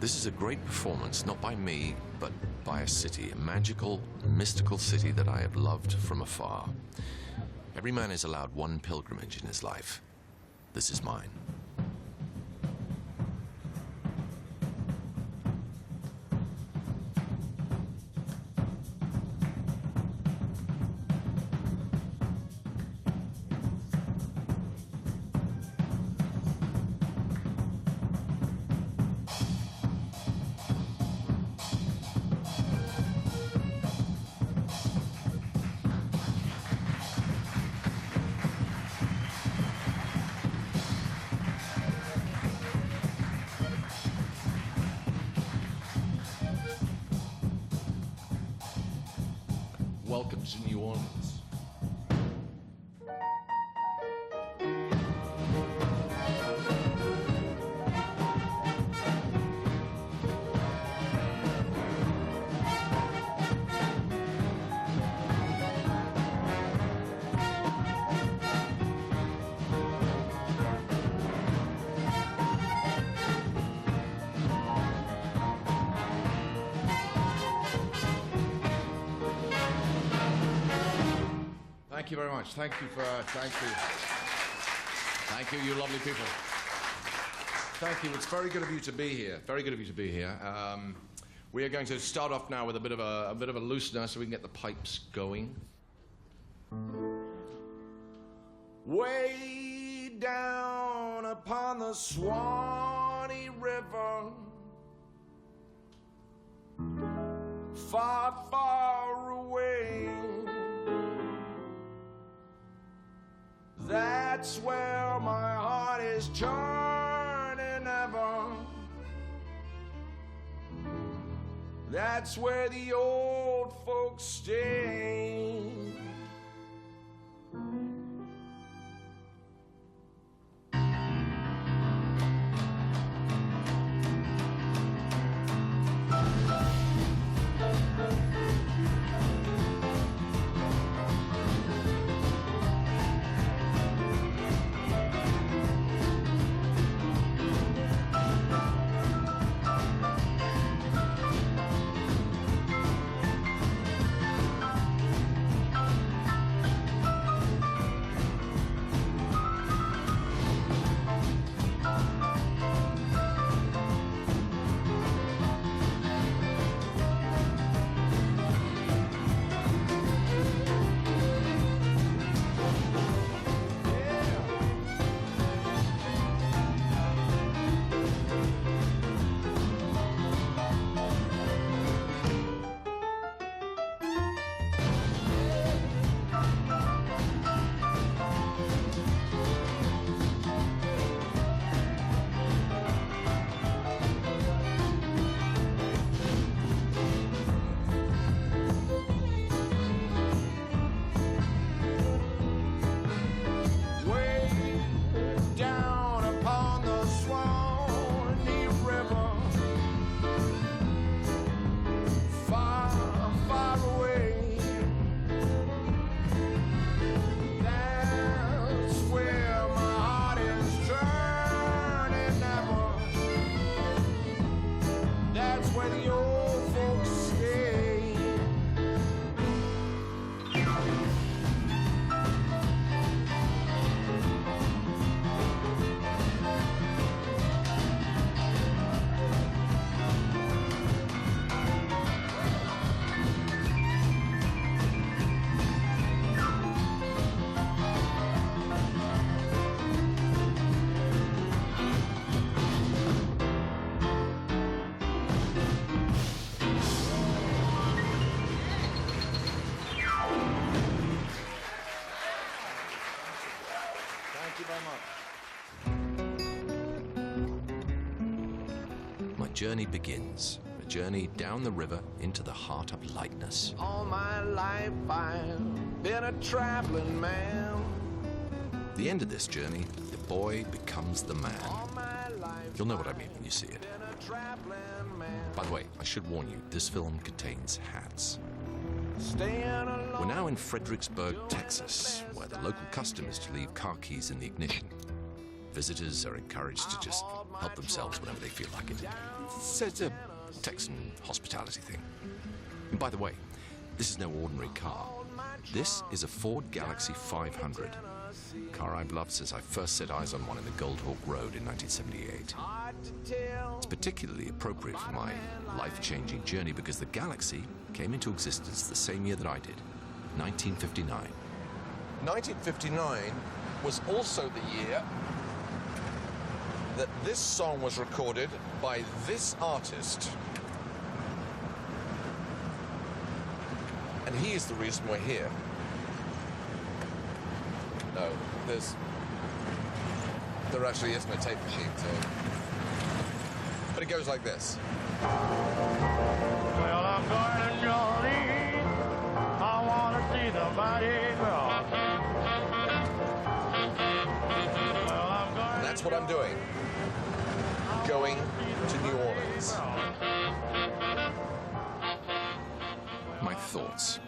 This is a great performance, not by me, but by a city, a magical, mystical city that I have loved from afar. Every man is allowed one pilgrimage in his life. This is mine. Welcome to New Orleans. Thank you very much. Thank you, you lovely people. Thank you. It's very good of you to be here. Very good of you to be here. We are going to start off now with a bit of a loosener so we can get the pipes going. Way down upon the Swanee River, far, far away, that's where my heart is churning ever. That's where the old folks stay. Journey begins, a journey down the river into the heart of lightness. All my life I've been a traveling man. The end of this journey, the boy becomes the man. You'll know what I mean when you see it. By the way, I should warn you, this film contains hats. We're now in Fredericksburg, Texas, where the local custom is to leave car keys in the ignition. Visitors are encouraged to just help themselves whenever they feel like it. It's a Texan hospitality thing. And by the way, this is no ordinary car. This is a Ford Galaxy 500. Car I've loved since I first set eyes on one in the Gold Hawk Road in 1978. It's particularly appropriate for my life-changing journey because the Galaxy came into existence the same year that I did, 1959. 1959 was also the year that this song was recorded by this artist. And he is the reason we're here. No, there actually isn't a tape machine, so... But it goes like this. Well, I'm going to Jolene. I want to see the Mardi Gras. Well, I'm going. That's what I'm doing. Going to New Orleans. My thoughts.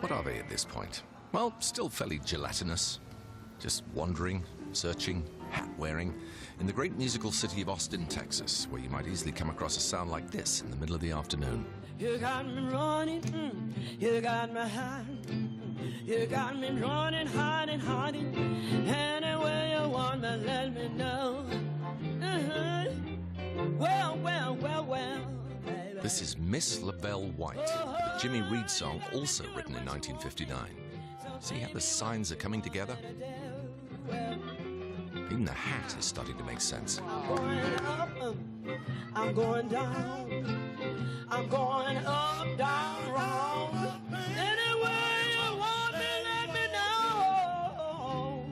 What are they at this point? Well, still fairly gelatinous. Just wandering, searching, hat-wearing in the great musical city of Austin, Texas, where you might easily come across a sound like this in the middle of the afternoon. You got me running, you got me hiding, you got me running, hiding, hiding. Anyway you want to let me know. Well, baby. This is Miss Lavelle White, the Jimmy Reed song, also written in 1959. See how the signs are coming together? Even the hat is starting to make sense. I'm going up, I'm going down, I'm going up, down, wrong. Anyway you want me, let me know.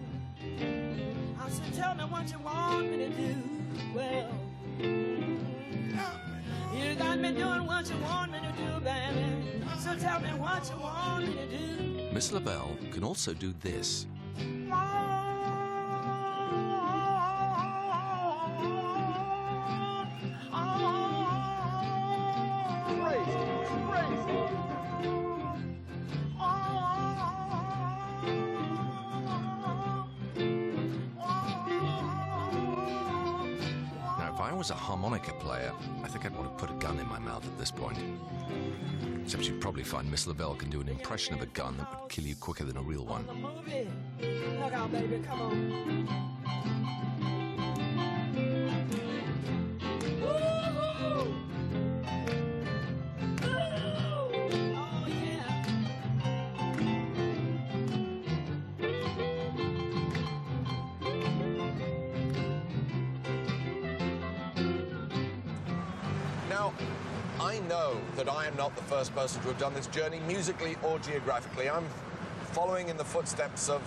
I said, tell me what you want me to do. Well, you got me doing what you want me to do, baby. So tell me what you want me to do. Miss Lavelle can also do this. Now, if I was a harmonica player, I think I'd want to put a gun in my mouth at this point. Except you'd probably find Miss Lavelle can do an impression of a gun that would kill you quicker than a real one. The movie. Look out, baby, come on. Woo-hoo! Oh, yeah. Now, I know that I am not the first person to have done this journey, musically or geographically. I'm following in the footsteps of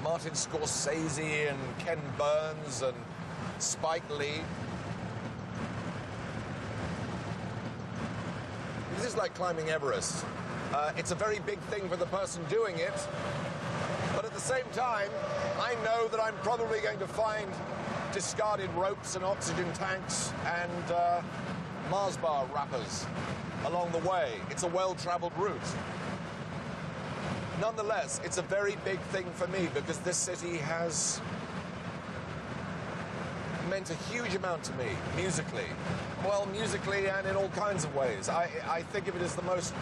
Martin Scorsese and Ken Burns and Spike Lee. This is like climbing Everest. It's a very big thing for the person doing it, but at the same time, I know that I'm probably going to find discarded ropes and oxygen tanks and Mars bar wrappers along the way. It's a well-traveled route. Nonetheless, it's a very big thing for me because this city has meant a huge amount to me, musically. Well, musically and in all kinds of ways. I think of it as the most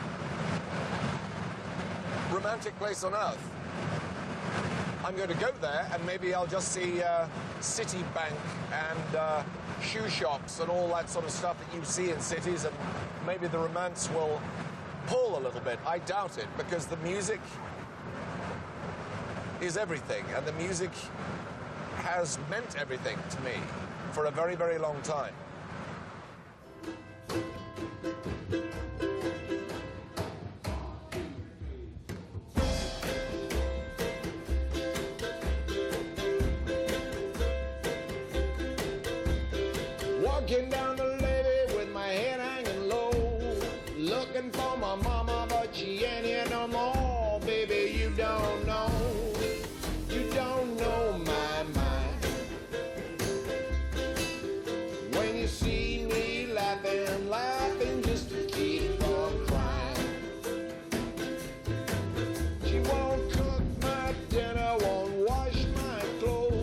romantic place on earth. I'm going to go there and maybe I'll just see Citibank and shoe shops and all that sort of stuff that you see in cities, and maybe the romance will pull a little bit. I doubt it, because the music is everything, and the music has meant everything to me for a very, very long time. Walking down the levee with my head hanging low, looking for my mama, but she ain't here no more. Baby, you don't know my mind. When you see me laughing just to keep from crying. She won't cook my dinner, won't wash my clothes.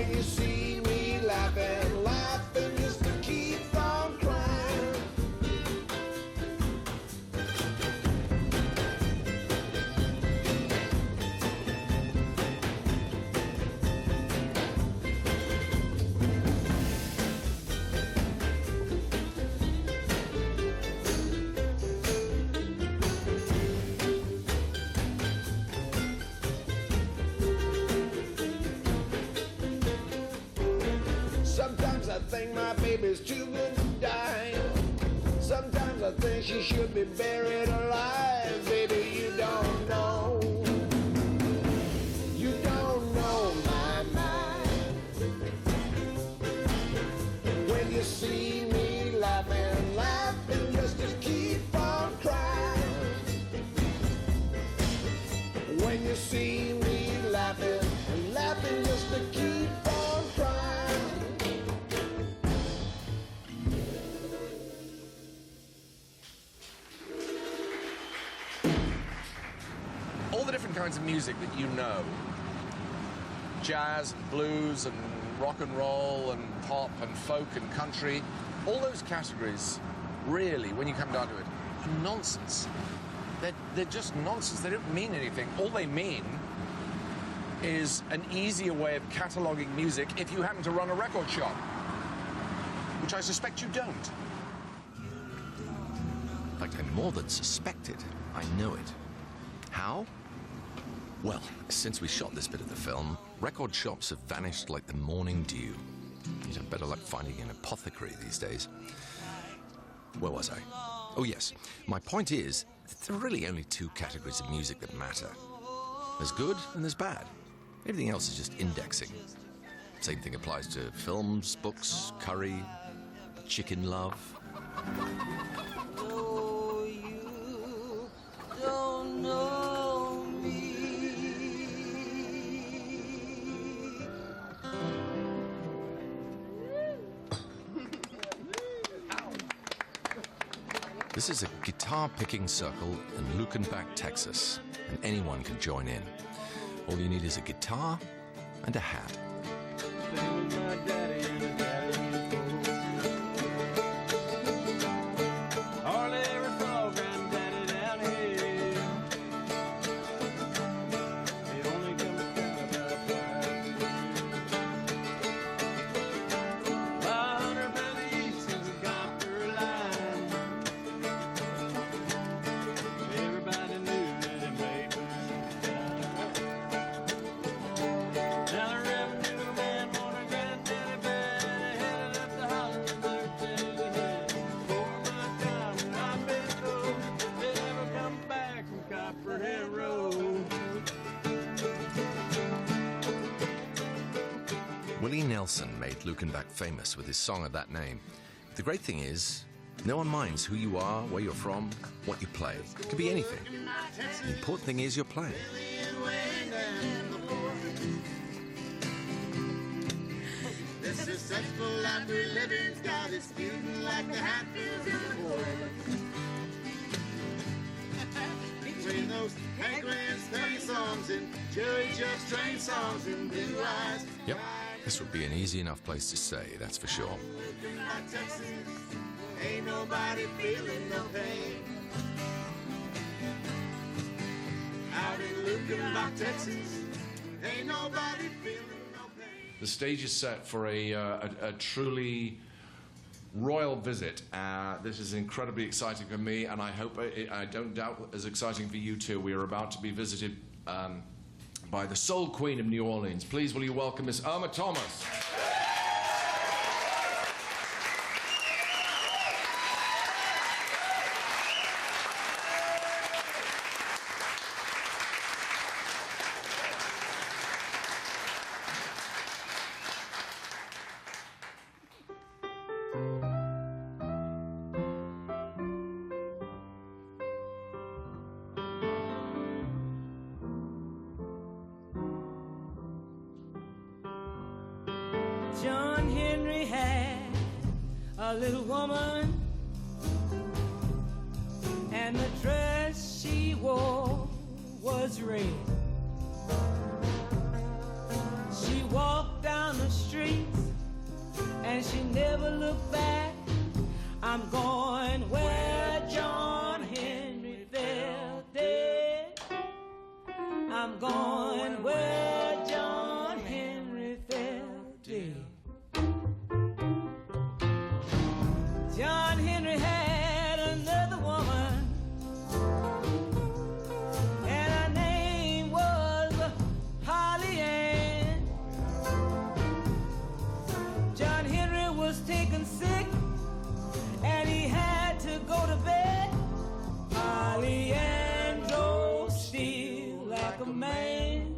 when you see me laughing, laughing just to keep from crying. Sometimes I think my baby's too good to die. Sometimes I think she should be buried alive. Baby, you don't know. You don't know my mind. When you see me laughing, laughing just to keep on crying. When you see me laughing, laughing just to keep on crying. All the different kinds of music that you know, jazz, blues, and rock and roll, and pop, and folk, and country, all those categories, really, when you come down to it, are nonsense. They're just nonsense. They don't mean anything. All they mean is an easier way of cataloguing music if you happen to run a record shop, which I suspect you don't. In fact, I more than suspect it. I know it. How? Well, since we shot this bit of the film, record shops have vanished like the morning dew. You'd have better luck finding an apothecary these days. Where was I? Oh, yes. My point is, there are really only two categories of music that matter. There's good and there's bad. Everything else is just indexing. Same thing applies to films, books, curry, chicken love. No, you don't know me. This is a guitar-picking circle in Lukenbach, Texas, and anyone can join in. All you need is a guitar and a hat. Willie Nelson made Lukenbach famous with his song of that name. The great thing is, no one minds who you are, where you're from, what you play. It could be anything. The important thing is you're playing. The successful life we're living's got us feeling like the Hatfields in the forest. Between those Hank Grant's 30 songs and Jerry Judd's train songs and Blue Eyes. Yep, this would be an easy enough place to say, that's for sure. Texas, ain't nobody feeling no pain. Out in Lukenbach, Texas, ain't nobody feeling no pain. The stage is set for a truly royal visit. This is incredibly exciting for me, and I hope, I don't doubt, as exciting for you too. We are about to be visited by the Soul Queen of New Orleans. Please, will you welcome Miss Irma Thomas? John Henry had a little woman, and the dress she wore was red. She walked down the street look back. I'm going where John Henry fell dead. I'm going where John Henry fell dead. John Henry had another woman, and her name was Holly Ann. John Henry was taken sick, and he had to go to bed. Holly Ann drove still like a man.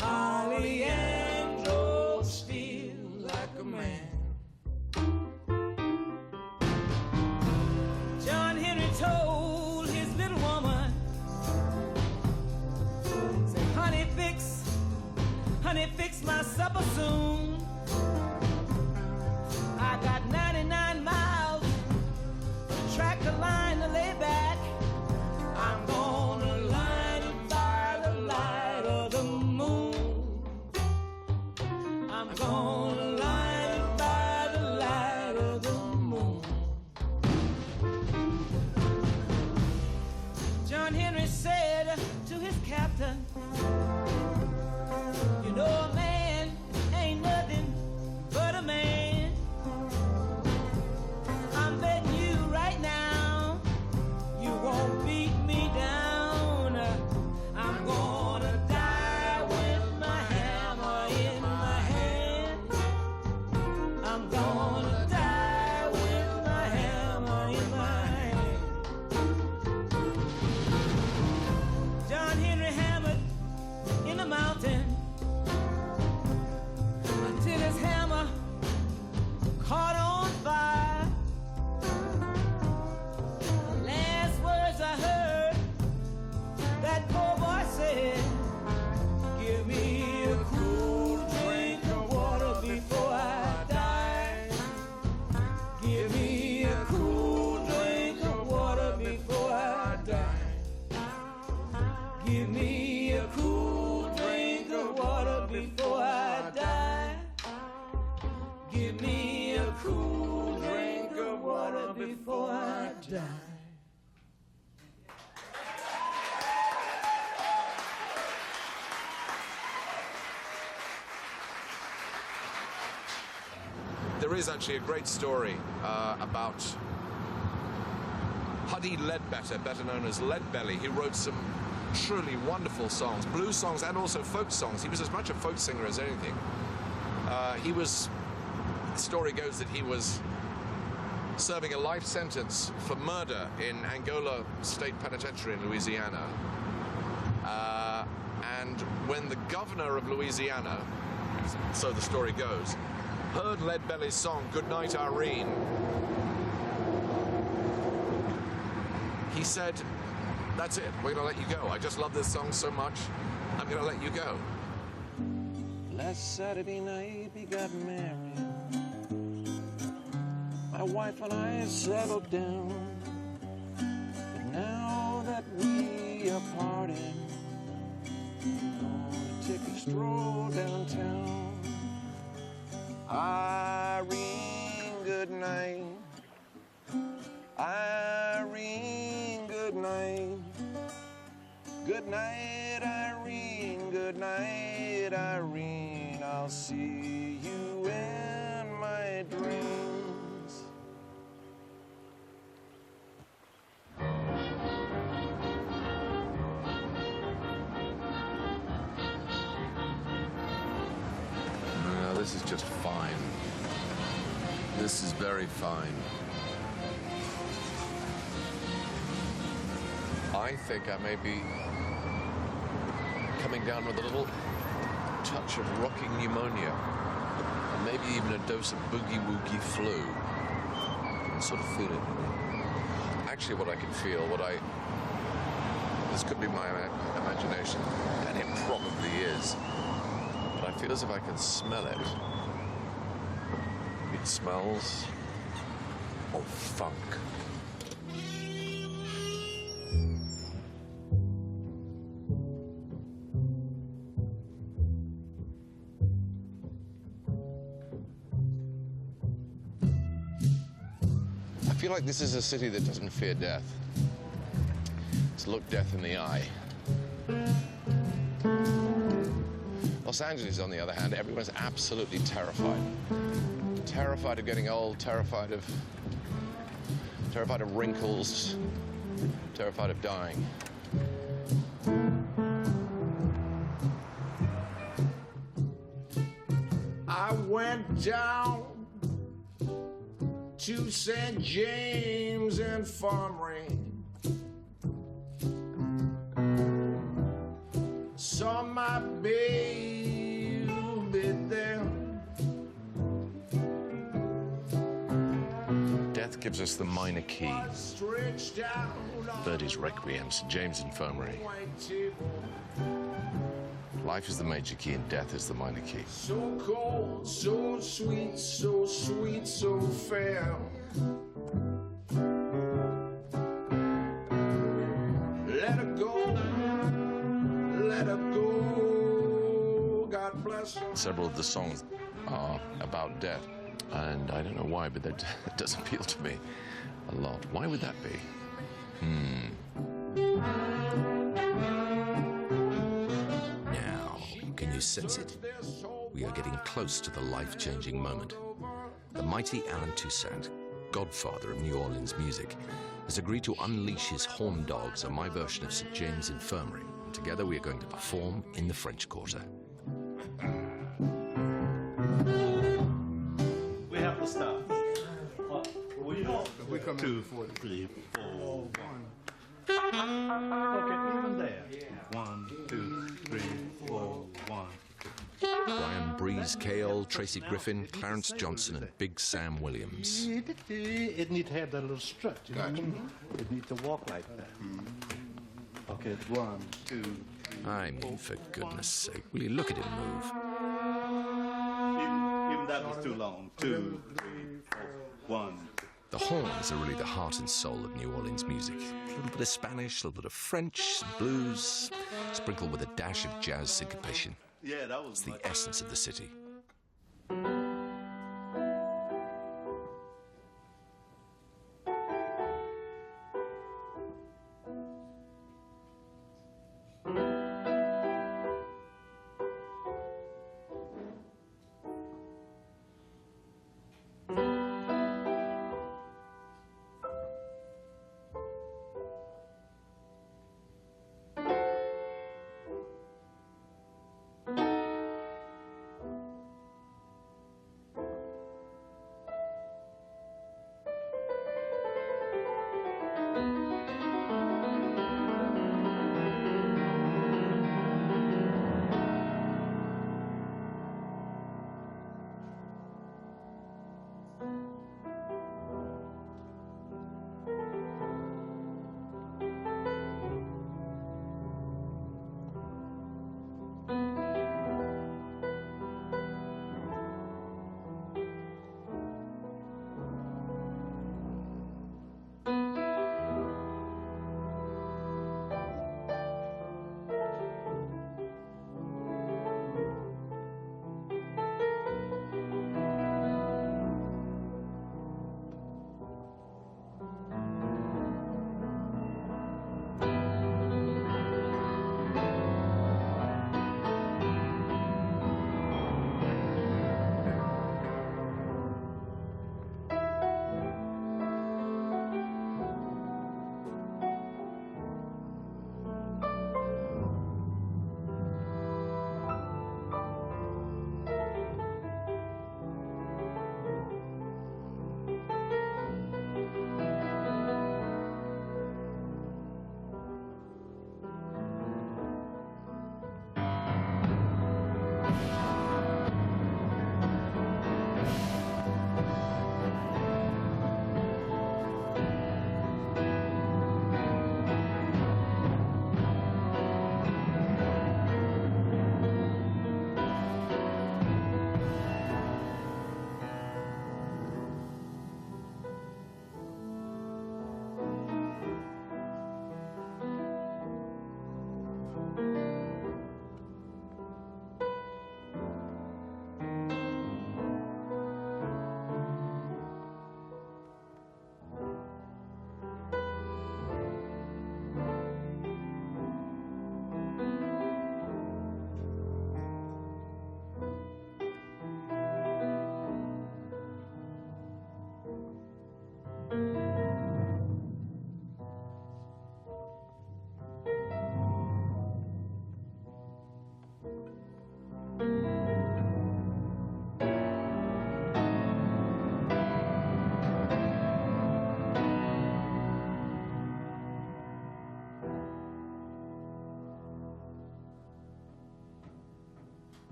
Holly Ann drove still like a man. John Henry told his little woman, say, honey, fix my supper soon. I got 99 miles, tractor line to lay back. I'm gonna line it by the light of the moon. I'm gonna line it by the light of the moon. John Henry said to his captain, you know a man ain't nothing but a man. I'm betting you right now, you won't beat me down. I'm gonna die with my hammer in my hand. I'm gonna die with my hammer in my hand. John Henry hammered in the mountain until his hammer caught on fire. The last words I heard, that poor boy said, give me a cool drink of water before I die. Give me a cool drink of water before I die. Give me a cool drink of water before I die. Give me a cool drink of water before I die. There is actually a great story about Hugh, better known as Leadbelly. He wrote some truly wonderful songs, blues songs and also folk songs. He was as much a folk singer as anything. The story goes that he was serving a life sentence for murder in Angola State Penitentiary in Louisiana. And when the governor of Louisiana, so the story goes, heard Leadbelly's song, Goodnight Irene, he said, that's it, we're gonna let you go. I just love this song so much, I'm gonna let you go. Last Saturday night we got married. My wife and I settled down. But now that we are parted, I'm gonna take a stroll downtown. Irene, good night. Irene, good night. Good night, Irene. Good night, Irene. I'll see you in my dreams. No, this is just fine. This is very fine. I think I may be coming down with a little touch of rocking pneumonia, and maybe even a dose of boogie-woogie flu. I can sort of feel it. Actually, what I can feel, this could be my imagination, and it probably is, but I feel as if I can smell it. It smells of funk. feel like this is a city that doesn't fear death. It's looked death in the eye. Los Angeles, on the other hand, everyone's absolutely terrified. Terrified of getting old, terrified of wrinkles, terrified of dying. I went down to St. James Infirmary. Saw my baby there. Death gives us the minor key. Birdie's Requiem, St. James Infirmary. Life is the major key and death is the minor key. So cold, so sweet, so sweet, so fair. Let her go, let her go, God bless her. Several of the songs are about death, and I don't know why, but that does appeal to me a lot. Why would that be? Now, can you sense it? We are getting close to the life-changing moment. The mighty Alan Toussaint, godfather of New Orleans music, has agreed to unleash his horn dogs on my version of St. James Infirmary. And together we are going to perform in the French Quarter. We have to start. We come 2, 3, 4, 1. Okay, even there. 1, 2, 3, 4, 1. Brian Breeze Cale, Tracy Griffin, Clarence Johnson, and Big Sam Williams. It needs to have that little strut. You know what I mean? It needs to walk like that. Okay, 1, 2, 3. I mean, for goodness sake, will you look at him move? Even that was too long. 2, 3, 4, 1. The horns are really the heart and soul of New Orleans music. A little bit of Spanish, a little bit of French, some blues, sprinkled with a dash of jazz syncopation. Yeah, that was It's the essence of the city.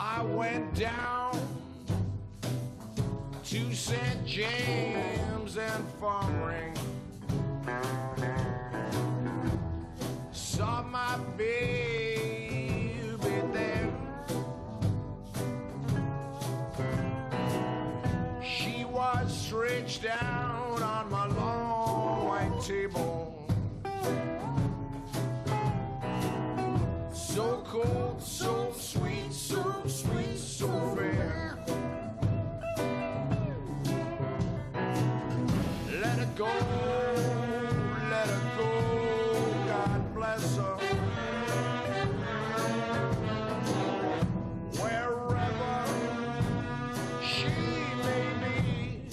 I went down to St. James and Farming. Saw my baby there. She was stretched out on my long white table. So cold, so sweet, so sweet, so fair. Let her go, God bless her. Wherever she may be,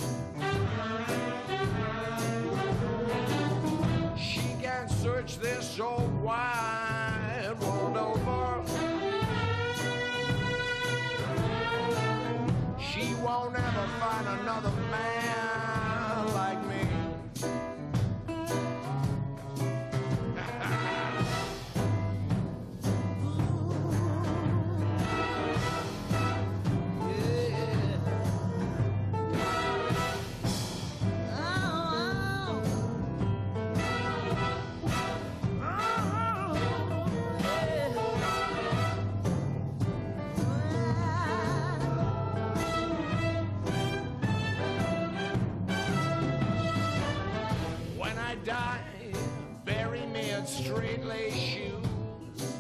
she can search this old wide world over. She won't ever find another man like me. Die, bury me in straight lace shoes,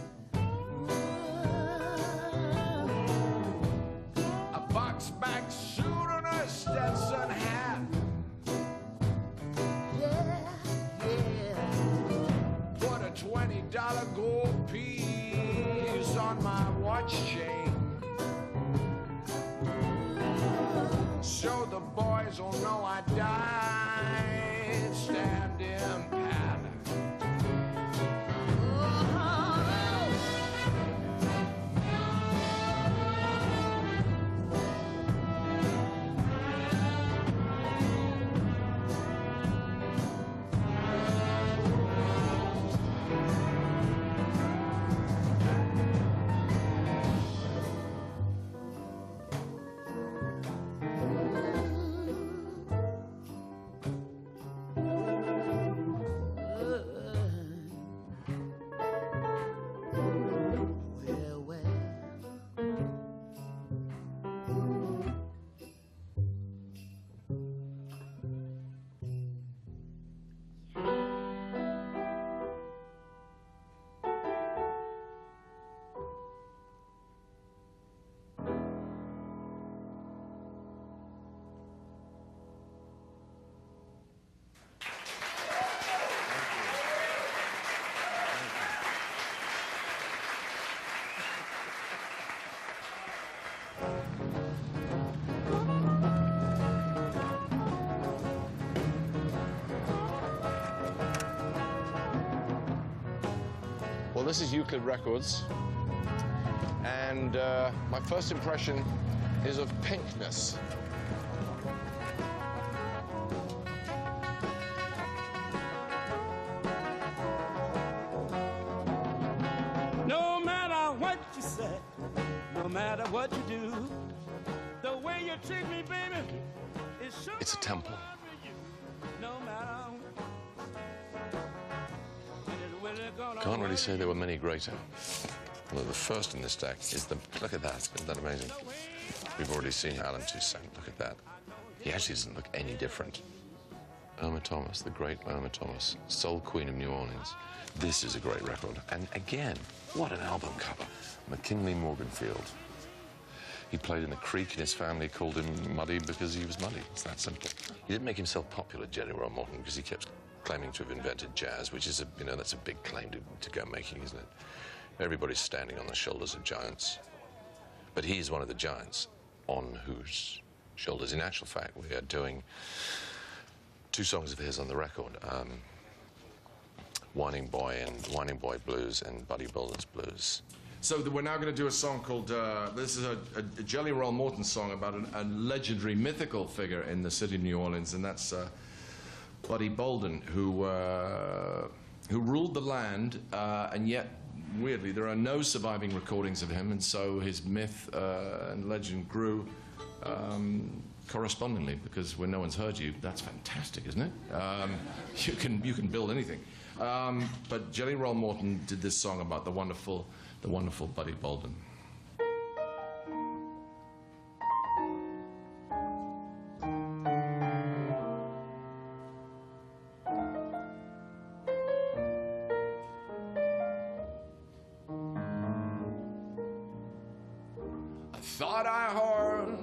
a box back suit and a Stetson hat. Put a $20 gold piece on my watch chain, so the boys will know I died standing pat. Well, this is Euclid Records, and my first impression is of pinkness. No matter what you say, no matter what you do, the way you treat me, baby, It's a temple. No matter. Can't really say there were many greater. Although the first in this stack is the... Look at that. Isn't that amazing? We've already seen Alan Toussaint. Look at that. He actually doesn't look any different. Irma Thomas, the great Irma Thomas, Soul Queen of New Orleans. This is a great record. And again, what an album cover. McKinley Morganfield. He played in the Creek, and his family called him Muddy because he was muddy. It's that simple. He didn't make himself popular, Jelly Roll Morton, because he kept claiming to have invented jazz, which is, that's a big claim to go making, isn't it? Everybody's standing on the shoulders of giants. But he's one of the giants on whose shoulders. In actual fact, we are doing two songs of his on the record, Whining Boy Blues and Buddy Bolden's Blues. So we're now going to do a song called, this is a Jelly Roll Morton song about a legendary, mythical figure in the city of New Orleans, and that's Buddy Bolden, who ruled the land and yet weirdly, there are no surviving recordings of him, and so his myth and legend grew correspondingly, because when no one's heard you, that's fantastic, isn't it? You can build anything. But Jelly Roll Morton did this song about the wonderful Buddy Bolden. I thought I heard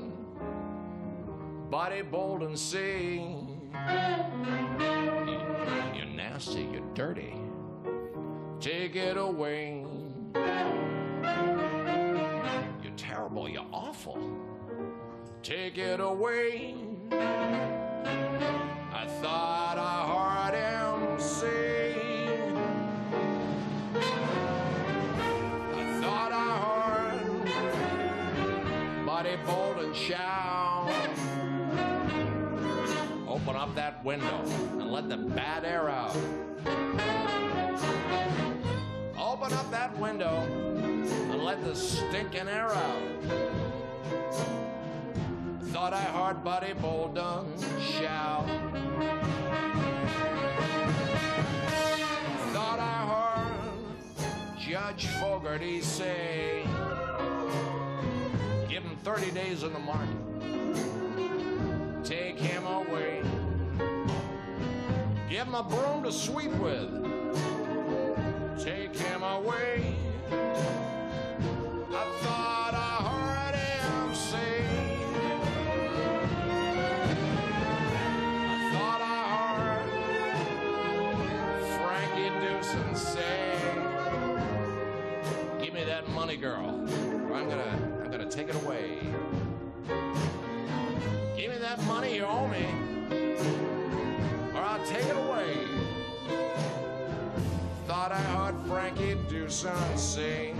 Buddy Bolden sing, "You're nasty, you're dirty, take it away. You're terrible, you're awful, take it away." I thought I heard him sing. I thought I heard Buddy Bolden shout, "Open up that window and let the bad air out. Open up that window and let the stinking air out." Thought I heard Buddy Bolden shout. Thought I heard Judge Fogarty say, "Give him 30 days in the market. Take him away. Give him a broom to sweep with. Take him away." I thought I heard him sing. I thought I heard Frankie Dewson sing, "Give me that money, girl, or I'm gonna take it away. Give me that money you owe me, or I'll take it away." Thought I heard Frankie Dewson sing.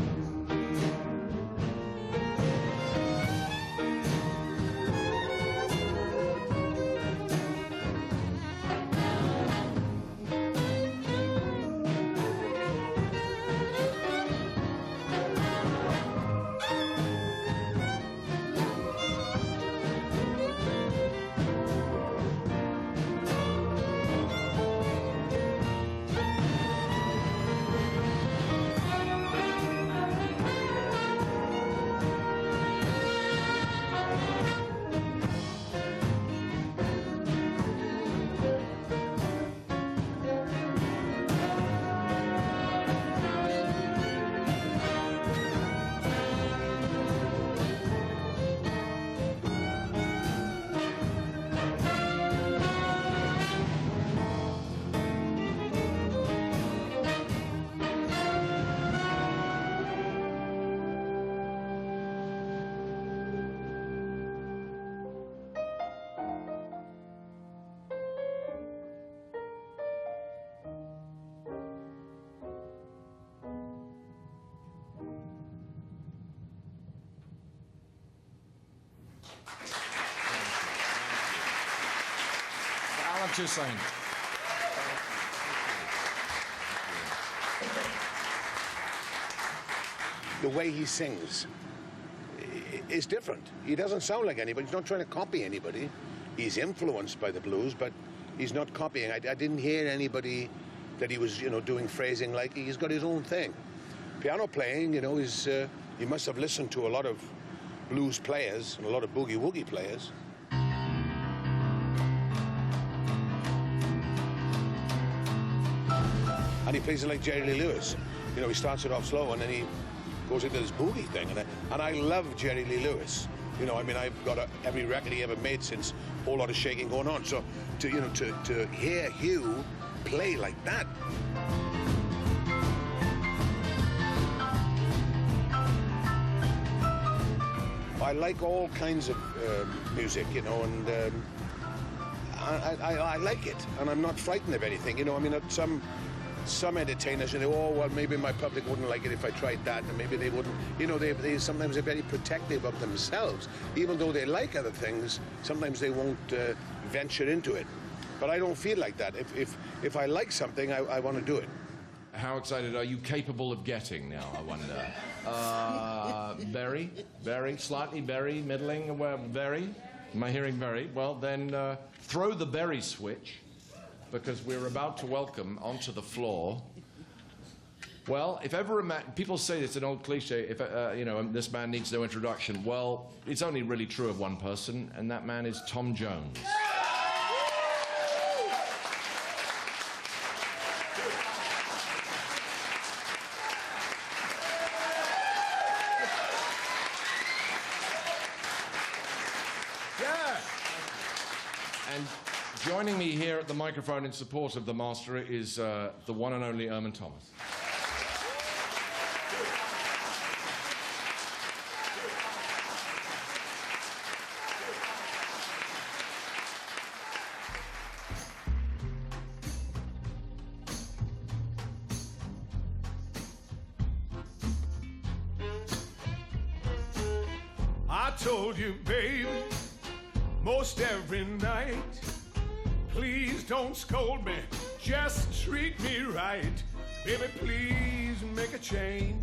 Toussaint. The way he sings is different. He doesn't sound like anybody. He's not trying to copy anybody. He's influenced by the blues, but he's not copying. I didn't hear anybody that he was, doing phrasing like. He's got his own thing. Piano playing, is he must have listened to a lot of blues players and a lot of boogie-woogie players. And he plays it like Jerry Lee Lewis. He starts it off slow and then he goes into this boogie thing. And I love Jerry Lee Lewis. I've got every record he ever made since a whole lot of shaking going on. So to hear Hugh play like that. I like all kinds of music, and I like it, and I'm not frightened of anything. Some entertainers, oh, well, maybe my public wouldn't like it if I tried that, and maybe they wouldn't. They sometimes are very protective of themselves. Even though they like other things, sometimes they won't venture into it. But I don't feel like that. If I like something, I want to do it. How excited are you capable of getting now, I wonder? Very, slightly very, middling, well, very? Am I hearing very? Well, then throw the berry switch, because we're about to welcome onto the floor. Well, if ever people say it's an old cliche, if this man needs no introduction. Well, it's only really true of one person, and that man is Tom Jones. And joining me here at the microphone in support of the master is the one and only Erman Thomas. I told you, baby, most every night, please don't scold me, just treat me right. Baby, please make a change.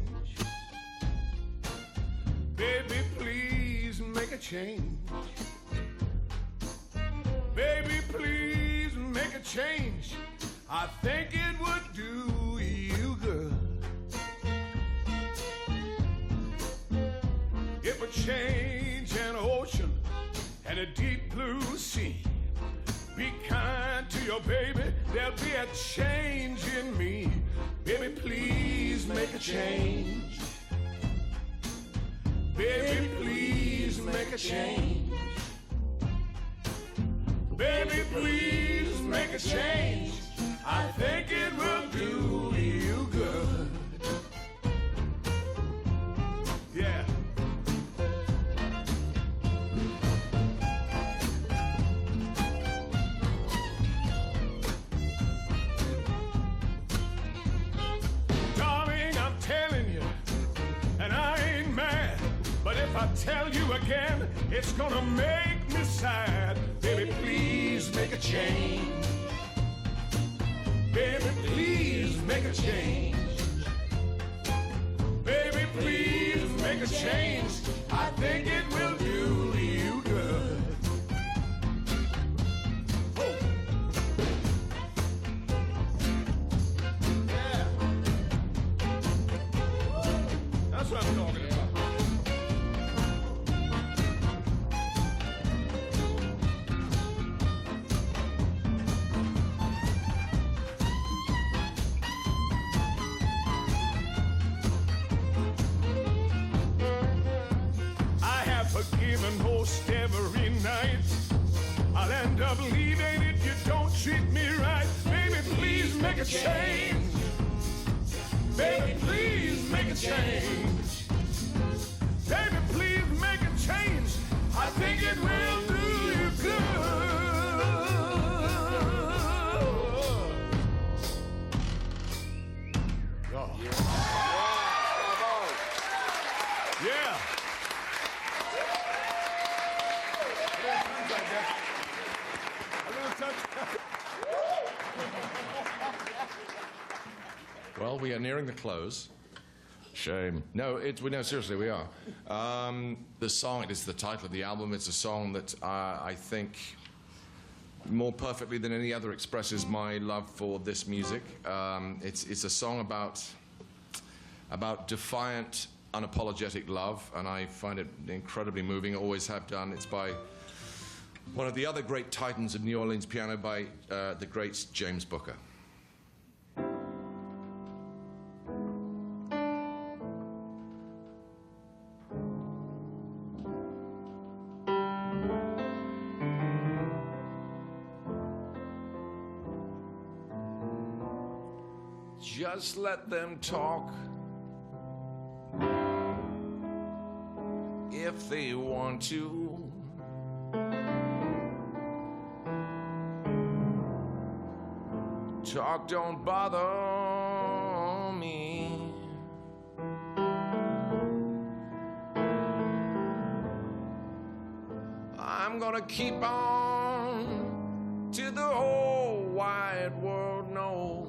Baby, please make a change. Baby, please make a change. I think it would do you good. It would change an ocean and a deep blue sea. Be kind to your baby, there'll be a change in me. Baby, please make a change. Baby, please make a change. Baby, please make a change. I think it will do you good. Yeah. If I tell you again, it's gonna make me sad. Baby, please make a change. Baby, please make a change. Baby, please make a change. I think it will do you good. Oh. Yeah. That's what I'm talking about. Most every night I'll end up leaving if you don't treat me right. Baby, please make a change. Baby, please make a change. Baby, please make a change. I think it will do you good. Oh. Yeah. Well, we are nearing the close. Shame. No, seriously, we are. The song, it is the title of the album. It's a song that I think more perfectly than any other expresses my love for this music. It's a song about defiant, unapologetic love, and I find it incredibly moving, always have done. It's by one of the other great titans of New Orleans piano, by the great James Booker. Just let them talk if they want to. Talk don't bother me. I'm gonna keep on till the whole wide world knows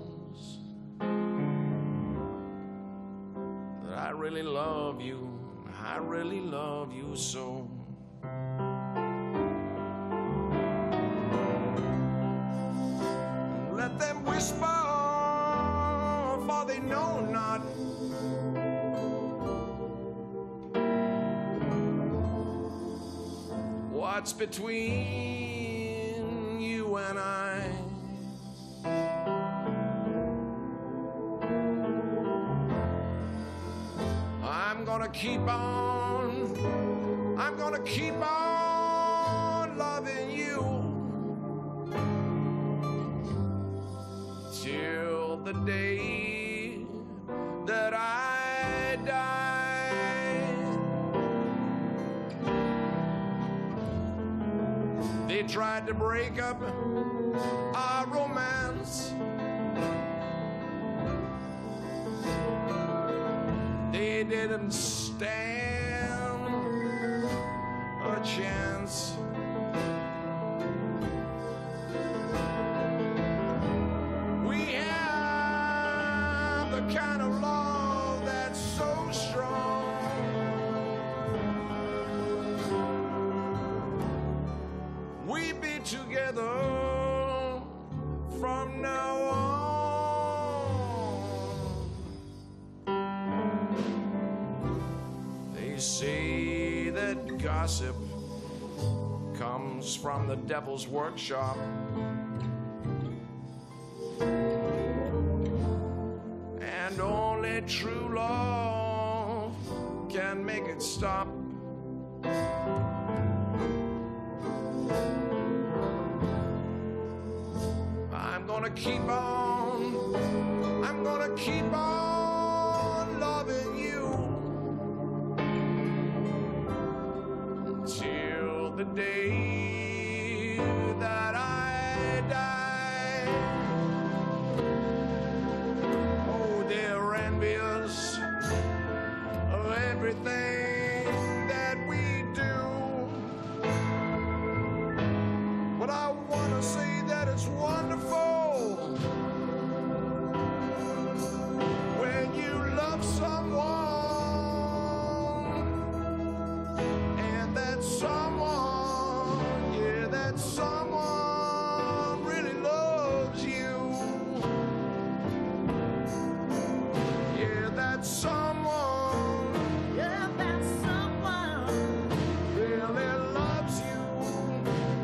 really love you. I really love you so. Let them whisper, for they know not what's between you and I. I'm gonna keep on loving you till the day that I die. They tried to break up our romance. They didn't stand a chance. We have the kind of love that's so strong. We be together from now on. They say that gossip comes from the devil's workshop. And only true love can make it stop. I'm gonna keep on loving you till the day that I die. Oh, they're envious of everything that we do, but I wanna say that it's wonderful when you love someone, and that someone, yeah, that someone really loves you. Yeah, that someone, yeah, that someone really loves you.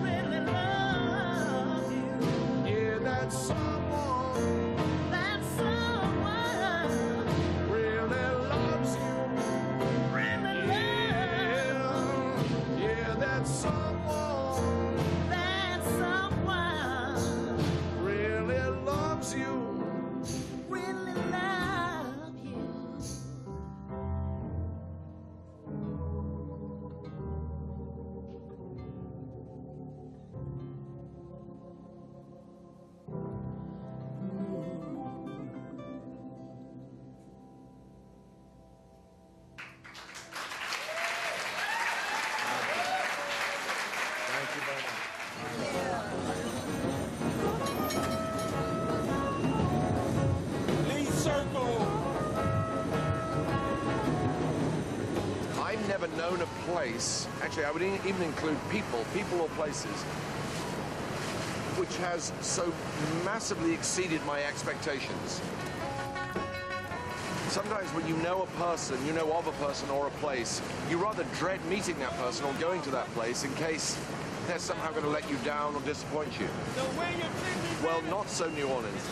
Really loves you. Yeah, that someone really loves you. Really loves you. Yeah, that someone really loves you. Really love you. Thank you very much. Lead circle. I've never known a place, actually I would even include people or places, which has so massively exceeded my expectations. Sometimes when you know a person, you know of a person or a place, you rather dread meeting that person or going to that place in case they're somehow going to let you down or disappoint you. Well, not so New Orleans.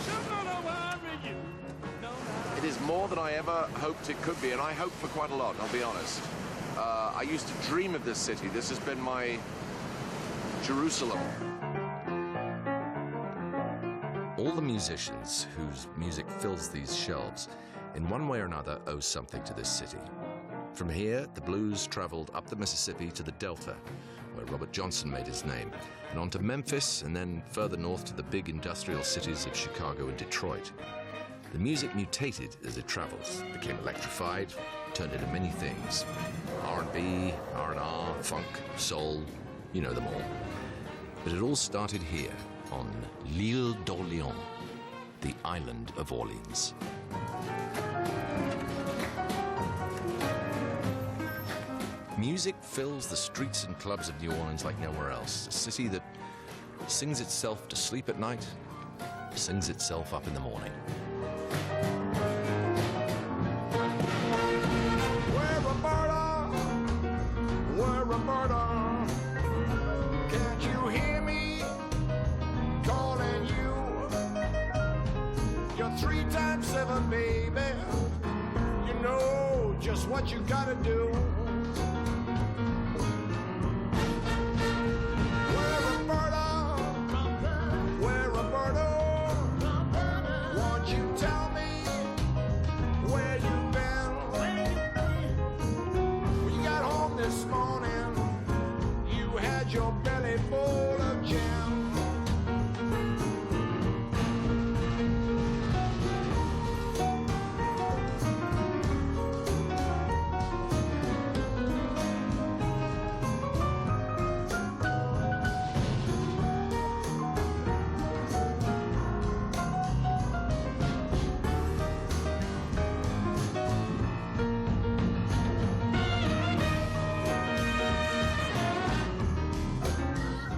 It is more than I ever hoped it could be, and I hoped for quite a lot, I'll be honest. I used to dream of this city. This has been my Jerusalem. All the musicians whose music fills these shelves, in one way or another, owe something to this city. From here, the blues traveled up the Mississippi to the Delta, where Robert Johnson made his name, and on to Memphis, and then further north to the big industrial cities of Chicago and Detroit. The music mutated as it travels, became electrified, turned into many things. R&B, R&R, funk, soul, you know them all. But it all started here, on l'Île d'Orléans, the island of Orleans. Music fills the streets and clubs of New Orleans like nowhere else. A city that sings itself to sleep at night, sings itself up in the morning. Where Roberta, can't you hear me calling you? You're 3 times 7, baby. You know just what you gotta do. Where Roberta, won't you tell me where you've been? When you got home this morning, you had your belly full of jam.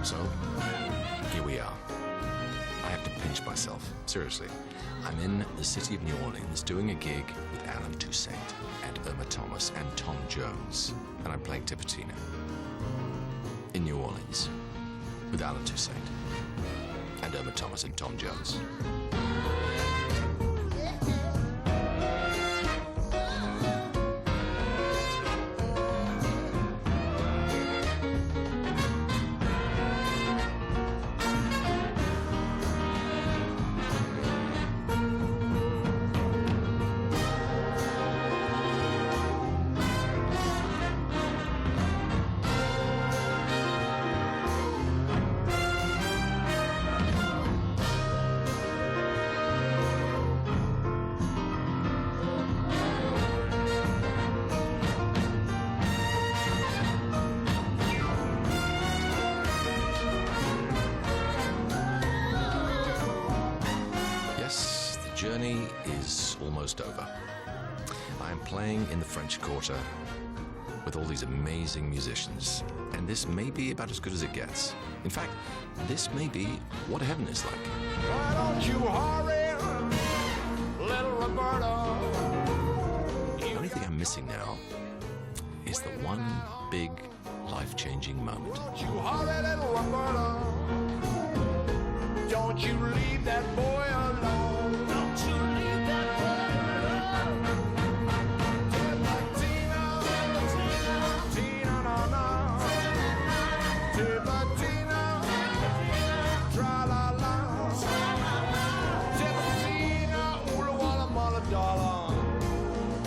So, here we are. I have to pinch myself. Seriously. I'm in the city of New Orleans doing a gig with Alan Toussaint and Irma Thomas and Tom Jones. And I'm playing Tipatina. In New Orleans with Alan Toussaint and Irma Thomas and Tom Jones. Journey is almost over. I am playing in the French Quarter with all these amazing musicians, and this may be about as good as it gets. In fact, this may be what heaven is like. Why don't you hurry, little Roberta? The only thing I'm missing now is the one big life-changing moment. Don't you hurry, little Roberta? Don't you leave that boy alone. Don't you leave that boy alone. Tipatina, Tina, na, na. Tipatina, tra la la. Tipatina, oola walla malla dollar.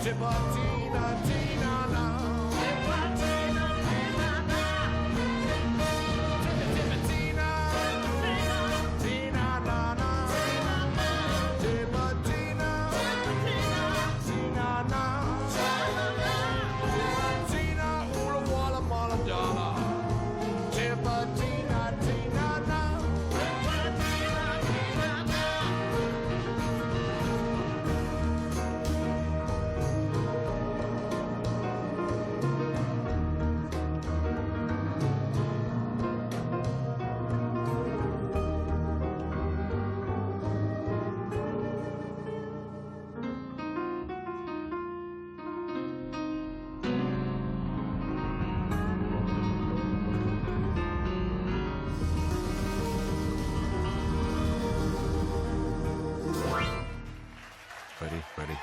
Tipatina, Tina, na. Tipatina, Tina, na. Tipatina, Tina, na, na. Tipatina, Tina, na. Tipatina, oola walla malla dollar. Tipatina, Tina, na. Tipatina, Tina, na.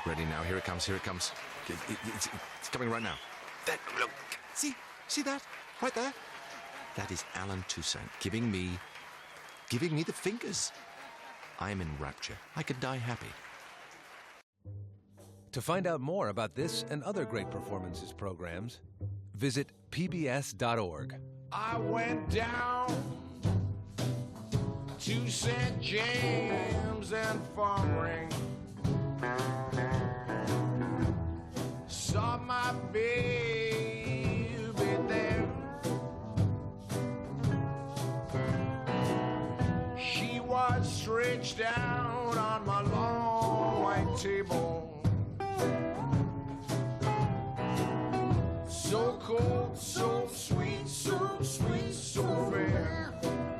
Ready now. Here it comes. It's coming right now. That, look, see that? Right there? That is Alan Toussaint giving me the fingers. I am in rapture. I could die happy. To find out more about this and other great performances programs, visit pbs.org. I went down to St. James and Farming. Saw my baby there. She was stretched out on my long white table. So cold so sweet, so sweet, so rare.